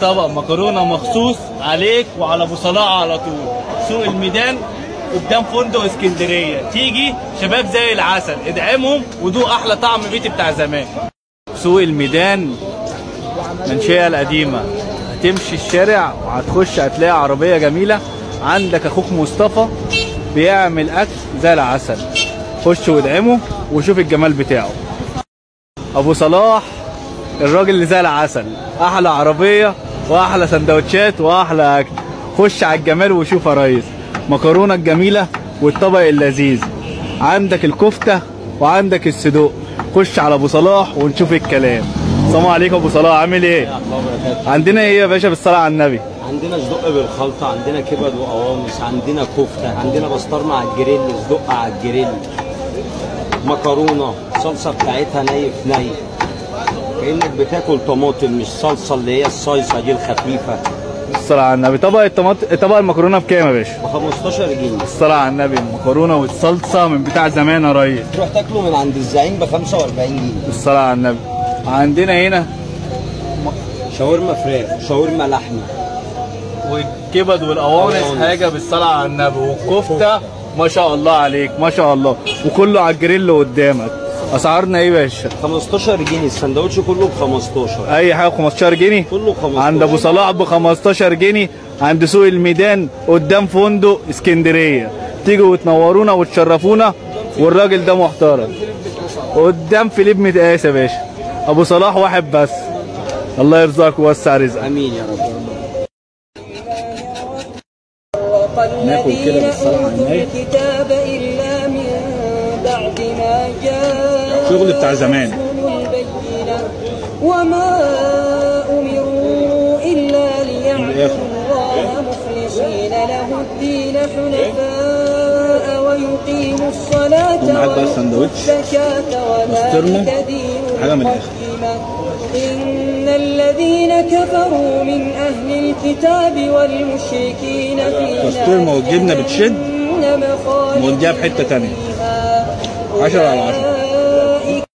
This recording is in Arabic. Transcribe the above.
طبق مكرونه مخصوص عليك وعلى ابو صلاح على طول، سوق الميدان قدام فندق اسكندريه. تيجي شباب زي العسل، ادعمهم ودوق احلى طعم بيتي بتاع زمان. سوق الميدان منشيه القديمه، هتمشي الشارع وهتخش هتلاقي عربيه جميله، عندك اخوك مصطفى بيعمل اكل زي العسل، خش وادعمه وشوف الجمال بتاعه. ابو صلاح الراجل اللي زي العسل، احلى عربيه واحلى سندوتشات واحلى اكل. خش على الجمال وشوف يا ريس، مكرونه الجميله والطبق اللذيذ، عندك الكفته وعندك الصدوق. خش على ابو صلاح ونشوف الكلام. السلام عليكم ابو صلاح، عامل ايه؟ عندنا ايه يا باشا بالصلاه على النبي؟ عندنا صدق بالخلطه، عندنا كبد وقوانص، عندنا كفته، عندنا بسطرمه على الجريل، صدق على الجريل، مكرونه صلصه بتاعتها ني في ني، كانك بتاكل طماطم مش صلصه اللي هي الصيصه دي الخفيفه. الصلاة على النبي. طبق المكرونه بكام يا باشا؟ ب 15 جنيه. الصلاة على النبي. المكرونه والصلصه من بتاع زمان يا ريس، تروح تاكله من عند الزعيم ب 45 جنيه. الصلاة على النبي. عندنا هنا شاورما فراخ، شاورما لحمه، والكبد والقوانص حاجه بالصلاة على النبي، والكفته ما شاء الله عليك ما شاء الله، وكله على الجريل قدامك. اسعارنا ايه يا باشا؟ 15 جنيه السندوتش كله ب 15. اي حاجه ب 15 جنيه؟ كله 15. عند ابو صلاح ب 15 جنيه، عند سوق الميدان قدام فندق اسكندريه. تيجوا وتنورونا وتشرفونا، والراجل ده محترم قدام فيليب متقاس يا باشا. ابو صلاح واحد بس، الله يرزقك ويوسع رزقك. امين يا رب. ناكل كده بالصلاة على النبي. شغل بتاع زمان. وما أمروا إلا ليعبدوا الله مخلصين له الدين حنفاء ويقيموا الصلاة والزكاة وذلك دين القيمة. إن الذين كفروا من أهل الكتاب والمشركين في بسطرمة والجبنة بتشد، وديها في حتة تانية 10 على 10.